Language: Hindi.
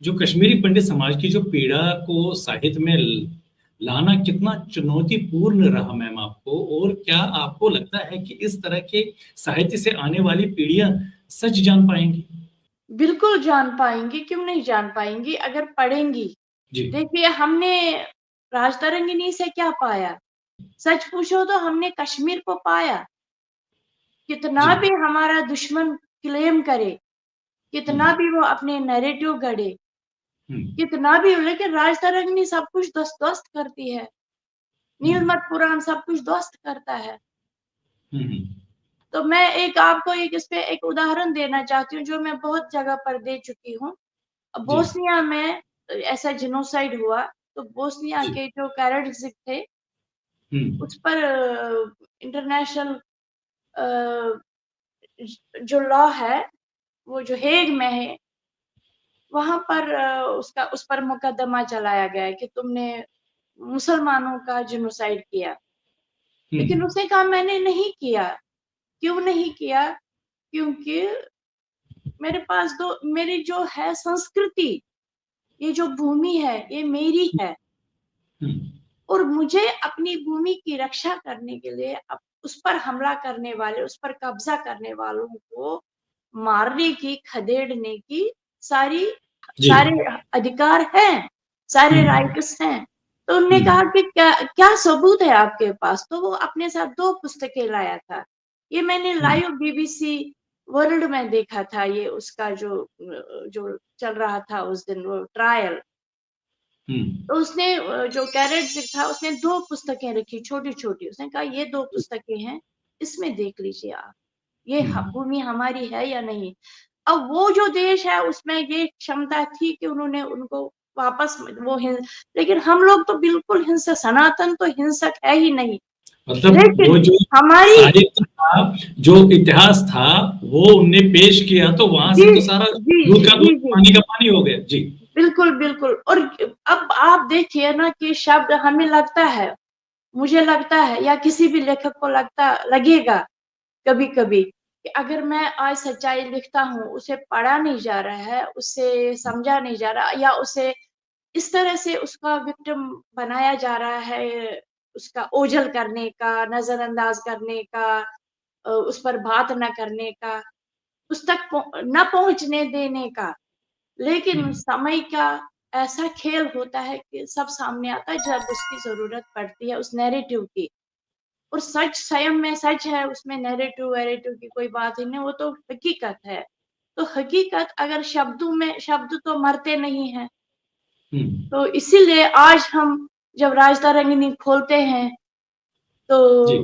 जो कश्मीरी पंडित समाज की जो पीड़ा को साहित्य में लाना कितना चुनौतीपूर्ण रहा मैम आपको, और क्या आपको लगता है कि इस तरह के साहित्य से आने वाली पीढ़ियां सच जान पाएंगी? बिल्कुल जान पाएंगी, क्यों नहीं जान पाएंगी अगर पढ़ेंगी। जी। देखिए, हमने राजतरंगिणी से क्या पाया? सच पूछो तो हमने कश्मीर को पाया। कितना जी। भी हमारा दुश्मन क्लेम करे, कितना हम्म। भी वो अपने नैरेटिव गढ़े, हम्म। कितना भी, लेकिन राजतरंगिणी सब कुछ ध्वस्त ध्वस्त करती है। हम्म। नीलमत पुराण सब कुछ ध्वस्त करता है। हम्म। तो मैं आपको इस पे एक उदाहरण देना चाहती हूँ, जो मैं बहुत जगह पर दे चुकी हूँ। जी। बोस्निया में ऐसा जिनोसाइड हुआ, तो बोस्निया जी। के जो कैरेट्स थे, हम्म। उस पर इंटरनेशनल जो लॉ है, वो जो हेग में है, वहां पर उस पर मुकदमा चलाया गया है कि तुमने मुसलमानों का जिनोसाइड किया। लेकिन हम्म। उसने कहा मैंने नहीं किया। क्यों नहीं किया? क्योंकि मेरे पास मेरी जो है संस्कृति, ये जो भूमि है, ये मेरी है। हम्म। और मुझे अपनी भूमि की रक्षा करने के लिए उस पर हमला करने वाले, उस पर कब्जा करने वालों को मारने की, खदेड़ने की सारी जी। सारे अधिकार हैं, सारे हम्म। राइट्स हैं। तो उन्होंने कहा हम्म। कि क्या क्या सबूत है आपके पास? तो वो अपने साथ दो पुस्तकें लाया था। ये मैंने हम्म। लाइव BBC वर्ल्ड में देखा था। ये उसका जो जो चल रहा था उस दिन, वो ट्रायल। हम्म। तो उसने जो कैरेट था, उसने दो पुस्तकें रखी, छोटी छोटी। उसने कहा ये दो पुस्तकें हैं, इसमें देख लीजिए आप, ये हम्म। भूमि हमारी है या नहीं। अब वो जो देश है, उसमें ये क्षमता थी कि उन्होंने उनको वापस वो लेकिन हम लोग तो बिल्कुल हिंसक, सनातन तो हिंसक है ही नहीं। मतलब वो लेकिन जो हमारी, साहित्य था, जो इतिहास था, वो उनने पेश किया, तो वहां जी से तो सारा जी दूध जी का दूध, जी जी, पानी का पानी हो गया। जी। बिल्कुल बिल्कुल। और अब आप देखिए ना कि शब्द हमें लगता है, मुझे लगता है, या किसी भी लेखक को लगेगा कभी कभी कि अगर मैं आज सच्चाई लिखता हूँ, उसे पढ़ा नहीं जा रहा है, उसे समझा नहीं जा रहा, या उसे इस तरह से उसका विक्टिम बनाया जा रहा है, उसका ओझल करने का, नजरअंदाज करने का, उस पर बात न करने का, उस तक न पहुंचने देने का। लेकिन हम्म। समय का ऐसा खेल होता है कि सब सामने आता है जब उसकी जरूरत पड़ती है, उस नैरेटिव की। और सच स्वयं में सच है, उसमें नैरेटिव वैरेटिव की कोई बात ही नहीं, वो तो हकीकत है। तो हकीकत अगर शब्दों में, शब्द तो मरते नहीं है। हम्म। तो इसीलिए आज हम जब राजतरंगिणी खोलते हैं, तो जी।